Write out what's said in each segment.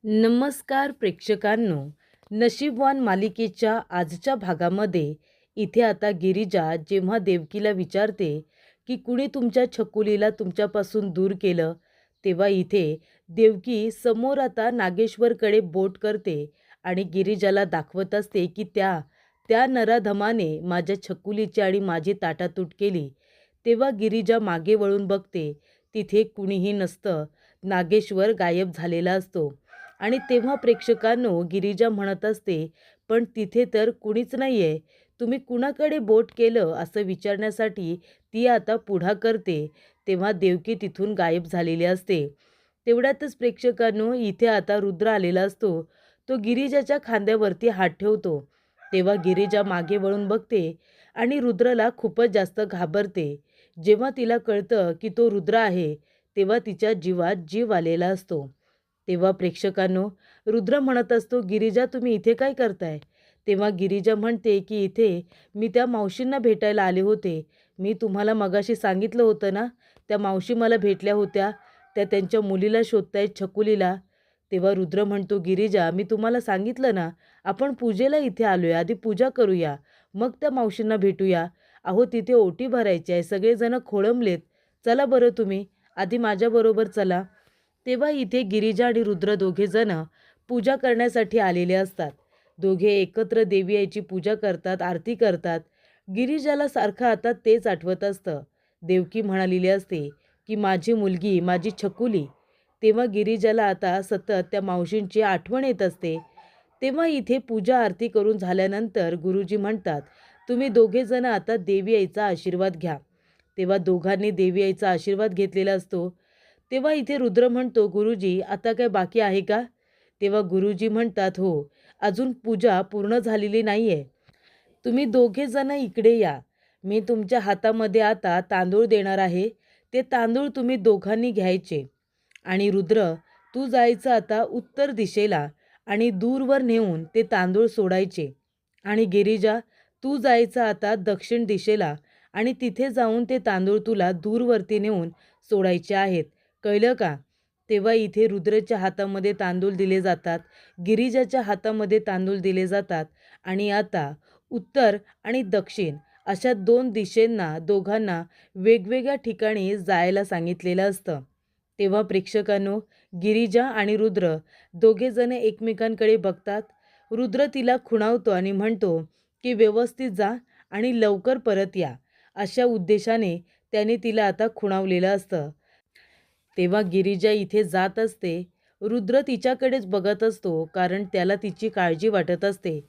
नमस्कार प्रेक्षकांनो. नशीबवान मालिकेच्या आजच्या भागामध्ये इथे आता गिरिजा जेव्हा देवकीला विचारते की कुणी तुमच्या छकुलीला तुमच्यापासून दूर केलं, तेव्हा इथे देवकी समोर आता नागेश्वरकडे बोट करते आणि गिरिजाला दाखवत असते की त्या त्या नराधमाने माझ्या छकुलीची आणि माझी ताटातूट केली. तेव्हा गिरिजा मागे वळून बघते, तिथे कुणीही नसतं. नागेश्वर गायब झालेला असतो आणि तेव्हा प्रेक्षकांनो गिरिजा म्हणत असते, पण तिथे तर कुणीच नाही आहे. तुम्ही कुणाकडे बोट केलं असं विचारण्यासाठी ती आता पुढा करते. तेव्हा देवकी तिथून गायब झालेली असते. तेवढ्यातच प्रेक्षकांनो इथे आता रुद्र आलेला असतो. तो गिरिजाच्या खांद्यावरती हात ठेवतो. तेव्हा गिरिजा मागे वळून बघते आणि रुद्रला खूपच जास्त घाबरते. जेव्हा तिला कळतं की तो रुद्र आहे, तेव्हा तिच्या जीवात जीव आलेला असतो. तेव्हा प्रेक्षकांनो रुद्र म्हणत असतो, गिरिजा तुम्ही इथे काय करताय? तेव्हा गिरिजा म्हणते की इथे मी त्या मावशींना भेटायला आले होते. मी तुम्हाला मगाशी सांगितलं होतं ना, त्या मावशी मला भेटल्या होत्या. त्या त्यांच्या मुलीला शोधतायत, छकुलीला. तेव्हा रुद्र म्हणतो, गिरिजा मी तुम्हाला सांगितलं ना, आपण पूजेला इथे आलोय, आधी पूजा करूया, मग त्या मावशींना भेटूया. अहो तिथे ओटी भरायची आहे, सगळेजण खोळंबलेत. चला बरं तुम्ही आधी माझ्याबरोबर चला. तेव्हा इथे गिरिजा आणि रुद्र दोघेजण पूजा करण्यासाठी आलेले असतात. दोघे एकत्र देवी आईची पूजा करतात, आरती करतात. गिरिजाला सारखं आता तेच आठवत असतं. देवकी म्हणालेली असते की माझी मुलगी, माझी छकुली. तेव्हा गिरिजाला आता सतत त्या मावशींची आठवण येत असते. तेव्हा इथे पूजा आरती करून झाल्यानंतर गुरुजी म्हणतात, तुम्ही दोघेजण आता देवी आईचा आशीर्वाद घ्या. तेव्हा दोघांनी देवी आईचा आशीर्वाद घेतलेला असतो. तेव्हा इथे रुद्र म्हणतो, गुरुजी आता काय बाकी आहे का? तेव्हा गुरुजी म्हणतात, हो, अजून पूजा पूर्ण झालेली नाही आहे. तुम्ही दोघे जण इकडे या. मी तुमच्या हातामध्ये आता तांदूळ देणार आहे. ते तांदूळ तुम्ही दोघांनी घ्यायचे आणि रुद्र तू जायचं आता उत्तर दिशेला आणि दूरवर नेऊन ते तांदूळ सोडायचे. आणि गिरिजा तू जायचं आता दक्षिण दिशेला आणि तिथे जाऊन ते तांदूळ तुला दूरवरती नेऊन सोडायचे आहेत. कळलं का? तेव्हा इथे रुद्रच्या हातामध्ये तांदूळ दिले जातात, गिरिजाच्या हातामध्ये तांदूळ दिले जातात आणि आता उत्तर आणि दक्षिण अशा दोन दिशेंना दोघांना वेगवेगळ्या ठिकाणी जायला सांगितलेलं असतं. तेव्हा प्रेक्षकांनो गिरिजा आणि रुद्र दोघेजण एकमेकांकडे बघतात. रुद्र तिला खुणावतो आणि म्हणतो की व्यवस्थित जा आणि लवकर परत या. अशा उद्देशाने त्याने तिला आता खुणावलेलं असतं. तेव्हा गिरिजा इथे जात असते. रुद्र तिच्याकडेच बघत असतो, कारण त्याला तिची काळजी वाटत असते.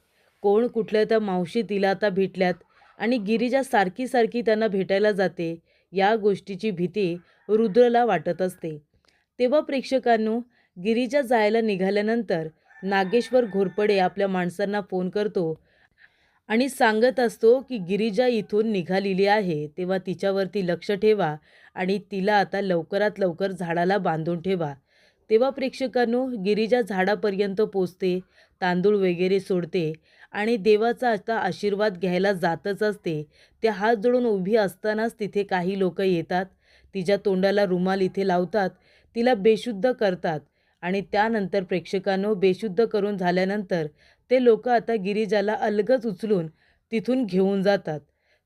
कोण कुठल्या त्या मावशी तिला आता भेटल्यात आणि गिरिजा सारखी सारखी त्यांना भेटायला जाते, या गोष्टीची भीती रुद्रला वाटत असते. तेव्हा प्रेक्षकांनो गिरिजा जायला निघाल्यानंतर नागेश्वर घोरपडे आपल्या माणसांना फोन करतो आणि सांगत असतो की गिरिजा इथून निघालेली आहे, तेव्हा तिच्यावरती लक्ष ठेवा आणि तिला आता लवकरात लवकर झाडाला बांधून ठेवा. तेव्हा प्रेक्षकांनो गिरिजा झाडापर्यंत पोचते, तांदूळ वगैरे सोडते आणि देवाचा आता आशीर्वाद घ्यायला जातच असते. ते हात जोडून उभी असतानाच तिथे काही लोक येतात, तिच्या तोंडाला रुमाल इथे लावतात, तिला बेशुद्ध करतात आणि त्यानंतर प्रेक्षकांनो बेशुद्ध करून झाल्यानंतर ते लोक आता गिरिजाला अलगद उचलून तिथून घेऊन जातात.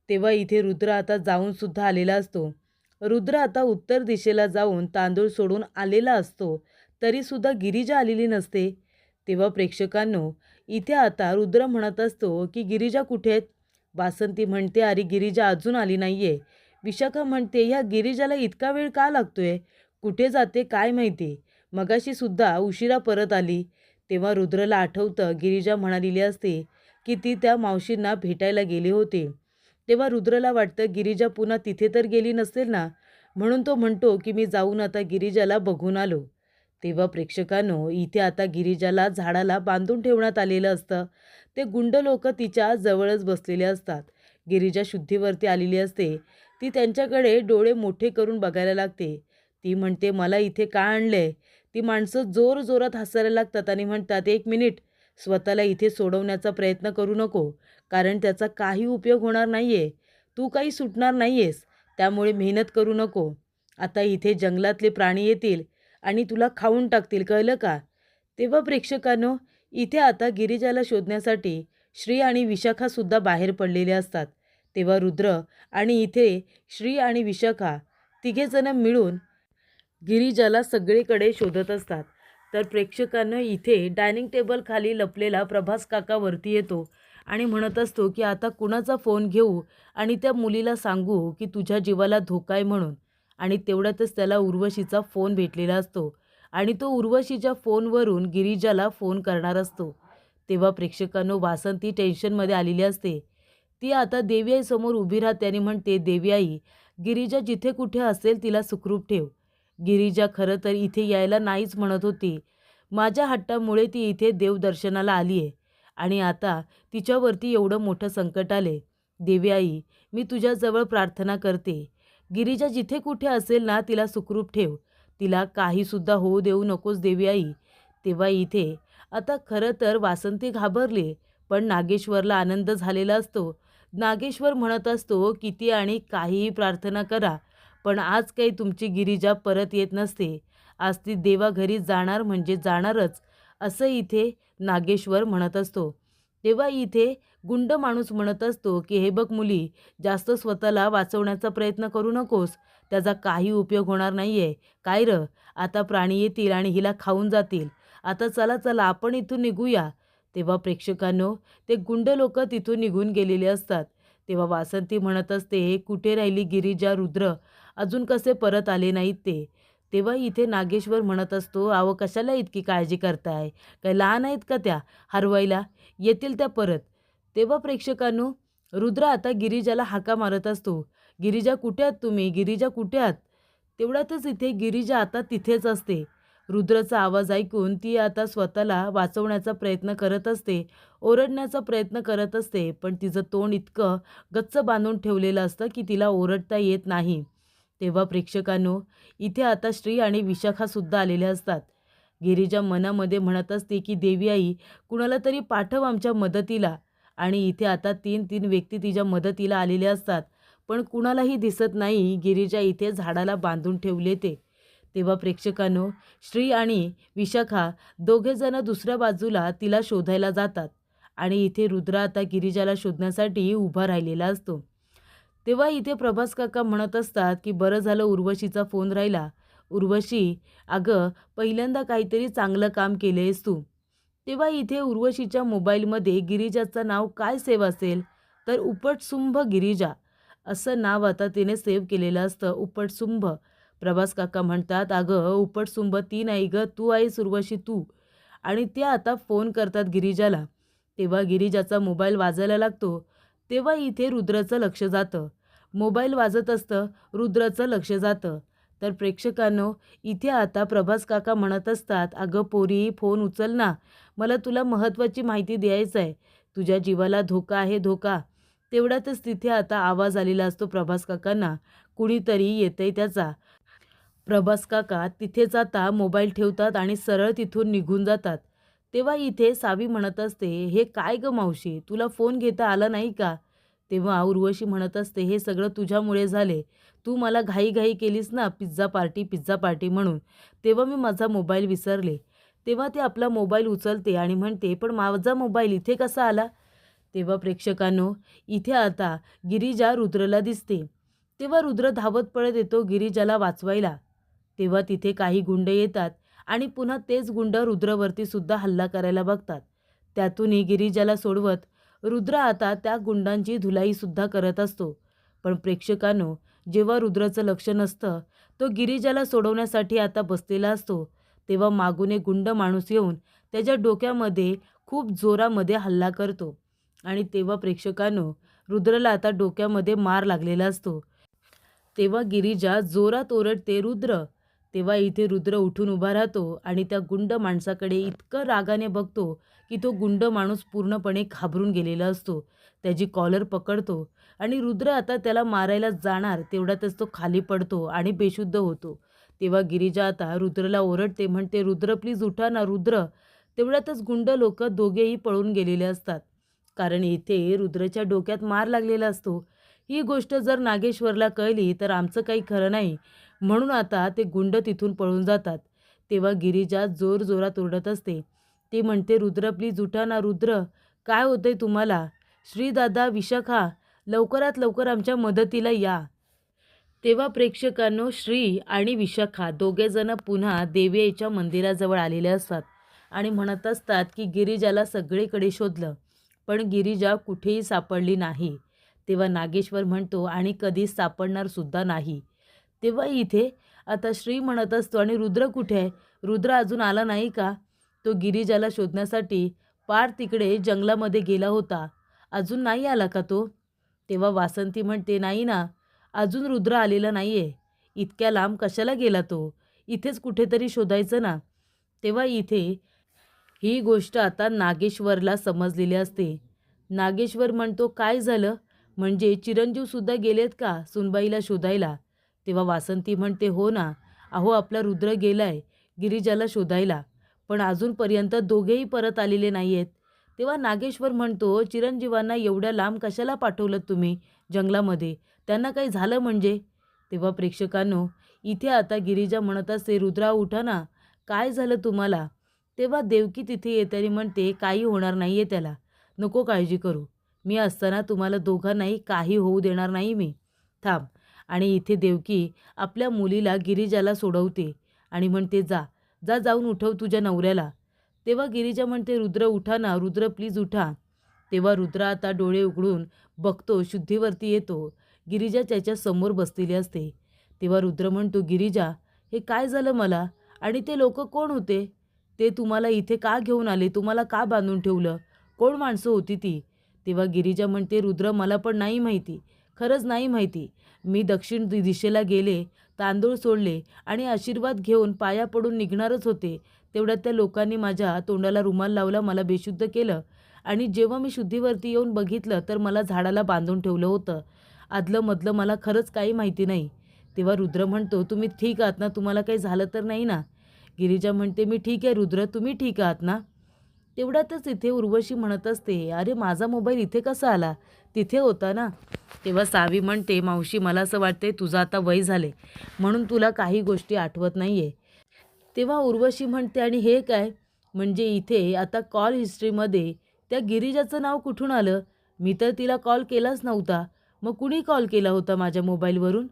तेव्हा इथे रुद्र आता जाऊन सुद्धा आलेला असतो. रुद्र आता उत्तर दिशेला जाऊन तांदूळ सोडून आलेला असतो, तरीसुद्धा गिरिजा आलेली नसते. तेव्हा प्रेक्षकांनो इथे आता रुद्र म्हणत असतो की गिरिजा कुठे आहेत? वासंती म्हणते, अरे गिरिजा अजून आली नाहीये. विशाखा म्हणते, ह्या गिरिजाला इतका वेळ का लागतोय? कुठे जाते काय माहिती? मगाशी सुद्धा उशिरा परत आली. तेव्हा रुद्रला आठवतं गिरिजा म्हणालेली असते की ती त्या मावशींना भेटायला गेली होती. तेव्हा रुद्रला वाटतं गिरिजा पुन्हा तिथे तर गेली नसेल ना, म्हणून तो म्हणतो की मी जाऊन आता गिरिजाला बघून आलो. तेव्हा प्रेक्षकांनो इथे आता गिरिजाला झाडाला बांधून ठेवण्यात आलेलं असतं. ते गुंड लोक तिच्या जवळच बसलेले असतात. गिरिजा शुद्धीवरती आलेली असते. ती त्यांच्याकडे डोळे मोठे करून बघायला लागते. ती म्हणते, मला इथे का आणलंय? ती माणसं जोर जोरात हसायला लागतात आणि म्हणतात, एक मिनिट, स्वतःला इथे सोडवण्याचा प्रयत्न करू नको, कारण त्याचा काही उपयोग होणार नाहीये. तू काही सुटणार नाहीयेस, त्यामुळे मेहनत करू नको. आता इथे जंगलातले प्राणी येतील आणि तुला खाऊन टाकतील, कळलं का? तेव्हा प्रेक्षकांनो, इथे आता गिरिजाला शोधण्यासाठी श्री आणि विशाखासुद्धा बाहेर पडलेले असतात. तेव्हा रुद्र आणि इथे श्री आणि विशाखा तिघेजण मिळून गिरिजाला सगळीकडे शोधत असतात. तर प्रेक्षकांना इथे डायनिंग टेबल खाली लपलेला प्रभास काका वरती येतो आणि म्हणत असतो की आता कुणाचा फोन घेऊ आणि त्या मुलीला सांगू की तुझ्या जीवाला धोका आहे म्हणून. आणि तेवढ्यातच त्याला उर्वशीचा फोन भेटलेला असतो आणि तो उर्वशीच्या फोनवरून गिरिजाला फोन करणार असतो. तेव्हा प्रेक्षकांनो, वासंती टेन्शनमध्ये आलेली असते. ती आता देवी समोर उभी राहते आणि म्हणते, देवी आई, गिरिजा जिथे कुठे असेल तिला सुखरूप ठेव. गिरिजा खरं तर इथे यायला नाहीच म्हणत होती. माझ्या हट्टामुळे ती इथे देवदर्शनाला आली आहे आणि आता तिच्यावरती एवढं मोठं संकट आले. देवी आई, मी तुझ्याजवळ प्रार्थना करते. गिरिजा जिथे कुठे असेल ना, तिला सुखरूप ठेव. तिला काहीसुद्धा होऊ देऊ नकोस देवी आई. तेव्हा इथे आता खरं तर वासंती घाबरली, पण नागेश्वरला आनंद झालेला असतो. नागेश्वर म्हणत असतो, किती आणि काहीही प्रार्थना करा, पण आज काही तुमची गिरिजा परत येत नसते. आज ती देवाघरी जाणार म्हणजे जाणारच, असं इथे नागेश्वर म्हणत असतो. तेव्हा इथे गुंड माणूस म्हणत असतो की हे बघ मुली, जास्त स्वतःला वाचवण्याचा प्रयत्न करू नकोस. त्याचा काही उपयोग होणार नाही आहे. काय र, आता प्राणी येतील आणि हिला खाऊन जातील. आता चला चला आपण इथून निघूया. तेव्हा प्रेक्षकांनो, ते गुंड लोक तिथून निघून गेलेले असतात. तेव्हा वासंती म्हणत असते, कुठे राहिली गिरिजा, रुद्र अजून कसे परत आले नाहीत ते. तेव्हा इथे नागेश्वर म्हणत असतो, अहो कशाला इतकी काळजी करताय, काय लहान आहेत का त्या हरवायला, येतील त्या परत. तेव्हा प्रेक्षकांनो, रुद्र आता गिरिजाला हाका मारत असतो, गिरिजा कुठे आहात तुम्ही, गिरिजा कुठे आहात. तेवढ्यातच इथे गिरिजा आता तिथेच असते. रुद्रचा आवाज ऐकून ती आता स्वतःला वाचवण्याचा प्रयत्न करत असते, ओरडण्याचा प्रयत्न करत असते, पण तिचं तोंड इतकं गच्च बांधून ठेवलेलं असतं की तिला ओरडता येत नाही. तेव्हा प्रेक्षकांनो, इथे आता श्री आणि विशाखासुद्धा आलेले असतात. गिरिजा मनामध्ये म्हणत असते की देवी आई, कुणाला तरी पाठव आमच्या मदतीला. आणि इथे आता 3 व्यक्ती तिच्या मदतीला आलेले असतात, पण कुणालाही दिसत नाही. गिरिजा इथे झाडाला बांधून ठेवले ते. तेव्हा प्रेक्षकांनो, श्री आणि विशाखा दोघेजण दुसऱ्या बाजूला तिला शोधायला जातात आणि इथे रुद्र आता गिरिजाला शोधण्यासाठी उभा राहिलेला असतो. तेव्हा इथे प्रभास काका म्हणत असतात की बरं झालं उर्वशीचा फोन राहिला. उर्वशी, अगं पहिल्यांदा काहीतरी चांगलं काम केलेस तू. तेव्हा इथे उर्वशीच्या मोबाईलमध्ये गिरिजाचं नाव काय सेव्ह असेल, तर उपटसुंभ गिरिजा असं नाव आता तिने सेव्ह केलेलं असतं, उपटसुंभ. प्रभास काका म्हणतात, अगं उपटसुंभ ती नाही गं, तू आहेस उर्वशी, तू. आणि ते आता फोन करतात गिरिजाला. तेव्हा गिरिजाचा मोबाईल वाजायला लागतो. तेव्हा इथे रुद्राचं लक्ष जातं. मोबाईल वाजत असतं, रुद्राचं लक्ष जातं. तर प्रेक्षकांनो, इथे आता प्रभास काका म्हणत असतात, अगं पोरी, फोन उचल ना, मला तुला महत्त्वाची माहिती द्यायचं आहे. तुझ्या जीवाला धोका आहे, धोका. तेवढ्यातच तिथे आता आवाज आलेला असतो प्रभास काकांना, कुणीतरी येतंय त्याचा. प्रभास काका तिथेच आता मोबाईल ठेवतात आणि सरळ तिथून निघून जातात. तेव्हा इथे सावी म्हणत असते, हे काय गं मावशी, तुला फोन घेता आला नाही का. तेव्हा उर्वशी म्हणत असते, हे सगळं तुझ्यामुळे झाले. तू मला घाईघाई केलीस ना, पिझ्झा पार्टी पिझ्झा पार्टी म्हणून. तेव्हा मी माझा मोबाईल विसरले. तेव्हा ते आपला मोबाईल उचलते आणि म्हणते, पण माझा मोबाईल इथे कसा आला. तेव्हा प्रेक्षकांनो, इथे आता गिरिजा रुद्रला दिसते. तेव्हा रुद्र धावत पळत येतो गिरिजाला वाचवायला. तेव्हा तिथे काही गुंड येतात आणि पुन्हा तेच गुंड रुद्रवरती सुद्धा हल्ला करायला बघतात. त्यातूनही गिरिजाला सोडवत रुद्र आता त्या गुंडांची धुलाईसुद्धा करत असतो. पण प्रेक्षकांनो, जेव्हा रुद्राचं लक्ष नसतं, तो गिरिजाला सोडवण्यासाठी आता बसलेला असतो, तेव्हा मागून एक गुंड माणूस येऊन त्याच्या डोक्यामध्ये खूप जोरामध्ये हल्ला करतो. आणि तेव्हा प्रेक्षकांनो, रुद्रला आता डोक्यामध्ये मार लागलेला असतो. तेव्हा गिरिजा जोरात ओरडते, रुद्र. तेव्हा इथे रुद्र उठून उभा राहतो आणि त्या गुंड माणसाकडे इतकं रागाने बघतो की तो गुंड माणूस पूर्णपणे घाबरून गेलेला असतो. त्याची कॉलर पकडतो आणि रुद्र आता त्याला मारायला जाणार, तेवढ्यातच तो खाली पडतो आणि बेशुद्ध होतो. तेव्हा गिरिजा आता रुद्रला ओरडते, म्हणते, रुद्र प्लीज उठा ना रुद्र. तेवढ्यातच गुंड लोक दोघेही पळून गेलेले असतात, कारण इथे रुद्रच्या डोक्यात मार लागलेला असतो. ही गोष्ट जर नागेश्वरला कळली तर आमचं काही खरं नाही, म्हणून आता ते गुंड तिथून पळून जातात. तेव्हा गिरिजा जोरजोरात ओरडत असते. ती म्हणते, रुद्र प्लीज उठा ना रुद्र, काय होतंय तुम्हाला? श्रीदादा, विशाखा, लवकरात लवकर आमच्या मदतीला या. तेव्हा प्रेक्षकांनो, श्री आणि विशाखा दोघेजण पुन्हा देवीच्या मंदिराजवळ आलेले असतात आणि म्हणत असतात की गिरिजाला सगळीकडे शोधलं, पण गिरिजा कुठेही सापडली नाही. तेव्हा नागेश्वर म्हणतो, आणि कधीच सापडणार सुद्धा नाही. तेव्हा इथे आता श्री म्हणत असतो, आणि रुद्र कुठे आहे? रुद्र अजून आला नाही का? तो गिरिजाला शोधण्यासाठी पार तिकडे जंगलामध्ये गेला होता, अजून नाही आला का तो? तेव्हा वासंती म्हणते, नाही ना, अजून रुद्र आलेला नाही आहे. इतक्या लांब कशाला गेला तो? इथेच कुठेतरी शोधायचं ना. तेव्हा इथे ही गोष्ट आता नागेश्वरला समजलेली असते. नागेश्वर म्हणतो, काय झालं? म्हणजे चिरंजीवसुद्धा गेलेत का सुनबाईला शोधायला? तेव्हा वासंती म्हणते, हो ना, अहो आपला रुद्र गेलाय गिरिजाला शोधायला, पण अजूनपर्यंत दोघेही परत आलेले नाही आहेत. तेव्हा नागेश्वर म्हणतो, चिरंजीवांना एवढ्या लांब कशाला पाठवलं तुम्ही जंगलामध्ये? त्यांना काही झालं म्हणजे? तेव्हा प्रेक्षकांनो, इथे आता गिरिजा म्हणत असते, रुद्रा उठा ना, काय झालं तुम्हाला? तेव्हा देवकी तिथे येते आणि म्हणते, काही होणार नाही आहे त्याला, नको काळजी करू. मी असताना तुम्हाला दोघांनाही काही होऊ देणार नाही मी. थांब. आणि इथे देवकी आपल्या मुलीला गिरिजाला सोडवते आणि म्हणते, जा जा जाऊन उठव तुझ्या नवऱ्याला. तेव्हा गिरिजा म्हणते, रुद्र उठा ना, रुद्र प्लीज उठा. तेव्हा रुद्र आता डोळे उघडून बघतो, शुद्धीवरती येतो. गिरिजा त्याच्या समोर बसलेली असते. तेव्हा रुद्र म्हणतो, गिरिजा, हे काय झालं मला? आणि ते लोक कोण होते? ते तुम्हाला इथे का घेऊन आले? तुम्हाला का बांधून ठेवलं? कोण माणसं होती ती? तेव्हा गिरिजा म्हणते, रुद्र मला पण नाही माहिती, खरंच नाही माहिती. मी दक्षिण दिशेला गेले, तांदूळ सोडले आणि आशीर्वाद घेऊन पाया पडून निघणारच होते. तेवढ्यात त्या लोकांनी माझ्या तोंडाला रुमाल लावला, मला बेशुद्ध केलं, आणि जेव्हा मी शुद्धीवरती येऊन बघितलं तर मला झाडाला बांधून ठेवलं होतं. आदलं-मधलं मला खरंच काही माहिती नाही. तेव्हा रुद्र म्हणतो, तुम्ही ठीक आहात ना? तुम्हाला काही झालं तर नाही ना? गिरिजा म्हणते, मी ठीक आहे रुद्र, तुम्ही ठीक आहात ना? तेवढ्यातच इथे उर्वशी म्हणत असते, अरे माझा मोबाईल इथे कसा आला? तिथे होता ना. तेव्हा सावी म्हणते, मावशी मला असं वाटते तुझं आता वय झाले म्हणून तुला काही गोष्टी आठवत नाही आहे. तेव्हा उर्वशी म्हणते, आणि हे काय? म्हणजे इथे आता कॉल हिस्ट्रीमध्ये त्या गिरिजाचं नाव कुठून आलं? मी तर तिला कॉल केलाच नव्हता. मग कुणी कॉल केला होता माझ्या मोबाईलवरून?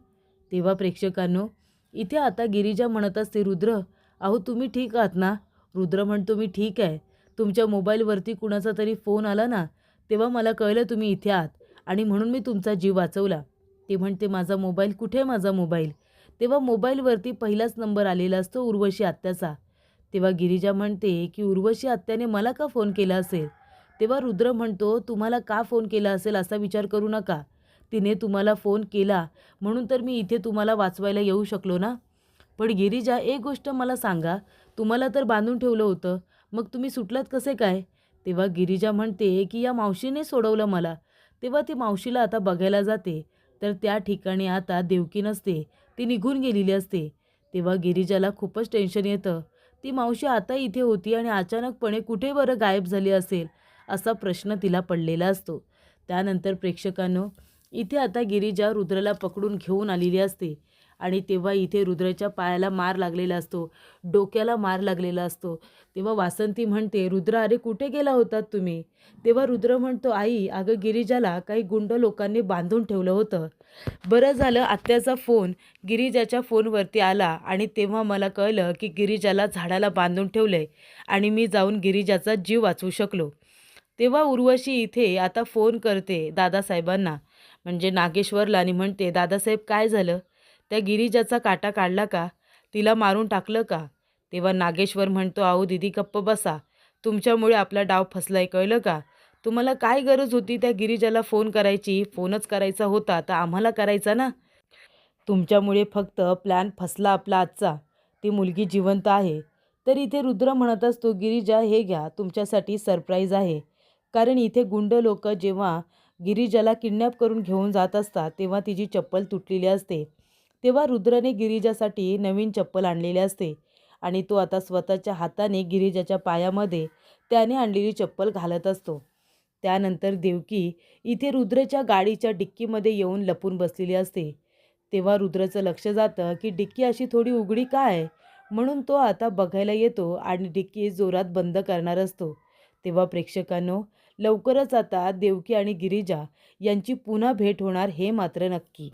तेव्हा प्रेक्षकांनो, इथे आता गिरिजा म्हणत असते, रुद्र, अहो तुम्ही ठीक आहात ना? रुद्र म्हणतो, मी ठीक आहे. तुमच्या मोबाईलवरती कुणाचा तरी फोन आला ना, तेव्हा मला कळलं तुम्ही इथे आहात, आणि म्हणून मी तुमचा जीव वाचवला. ती म्हणते, माझा मोबाईल कुठे? माझा मोबाईल? तेव्हा मोबाईलवरती पहिलाच नंबर आलेला असतो उर्वशी आत्याचा. तेव्हा गिरिजा म्हणते की उर्वशी आत्याने मला का फोन केला असेल? तेव्हा रुद्र म्हणतो, तुम्हाला का फोन केला असेल असा विचार करू नका. तिने तुम्हाला फोन केला म्हणून तर मी इथे तुम्हाला वाचवायला येऊ शकलो ना. पण गिरिजा, एक गोष्ट मला सांगा, तुम्हाला तर बांधून ठेवलं होतं, मग तुम्ही सुटलात कसे काय? तेव्हा गिरिजा म्हणते की या मावशीने सोडवलं मला. तेव्हा ती मावशीला आता बघायला जाते, तर त्या ठिकाणी आता देवकी नसते, ती निघून गेलेली असते. तेव्हा गिरिजाला खूपच टेन्शन येतं. ती मावशी आता इथे होती आणि अचानकपणे कुठे बरं गायब झाली असेल, असा प्रश्न तिला पडलेला असतो. त्यानंतर प्रेक्षकांनो, इथे आता गिरिजा रुद्रला पकडून घेऊन आलेली असते, आणि तेव्हा इथे रुद्राच्या पायाला मार लागलेला असतो, डोक्याला मार लागलेला असतो. तेव्हा वासंती म्हणते, रुद्र अरे कुठे गेला होतात तुम्ही? तेव्हा रुद्र म्हणतो, आई अगं गिरिजाला काही गुंड लोकांनी बांधून ठेवलं होतं. बरं झालं आत्याचा फोन गिरिजाच्या फोनवरती आला, आणि तेव्हा मला कळलं की गिरिजाला झाडाला बांधून ठेवलंय, आणि मी जाऊन गिरिजाचा जीव वाचवू शकलो. तेव्हा उर्वशी इथे आता फोन करते दादासाहेबांना, म्हणजे नागेश्वरला, आणि म्हणते, दादासाहेब काय झालं? त्या गिरिजाचा काटा काढला का? तिला मारून टाकलं का? तेव्हा नागेश्वर म्हणतो, अहो दीदी गप्प बसा, तुमच्यामुळे आपला डाव फसलाय, कळलं का? तुम्हाला काय गरज होती त्या गिरिजाला फोन करायची? फोनच करायचा होता तर आम्हाला करायचा ना. तुमच्यामुळे फक्त प्लॅन फसला आपला आजचा. ती मुलगी जिवंत आहे. तर इथे रुद्र म्हणत असतो, गिरिजा हे घ्या, तुमच्यासाठी सरप्राईज आहे. कारण इथे गुंड लोक जेव्हा गिरिजाला किडनॅप करून घेऊन जात असतात तेव्हा तिची चप्पल तुटलेली असते. तेव्हा रुद्रने गिरिजासाठी नवीन चप्पल आणलेली असते, आणि तो आता स्वतःच्या हाताने गिरिजाच्या पायामध्ये त्याने आणलेली चप्पल घालत असतो. त्यानंतर देवकी इथे रुद्रच्या गाडीच्या डिक्कीमध्ये येऊन लपून बसलेली असते. तेव्हा रुद्रचं लक्ष जातं की डिक्की अशी थोडी उघडी का आहे? म्हणून तो आता बघायला येतो आणि डिक्की जोरात बंद करणार असतो. तेव्हा प्रेक्षकांनो, लवकरच आता देवकी आणि गिरिजा यांची पुन्हा भेट होणार हे मात्र नक्की.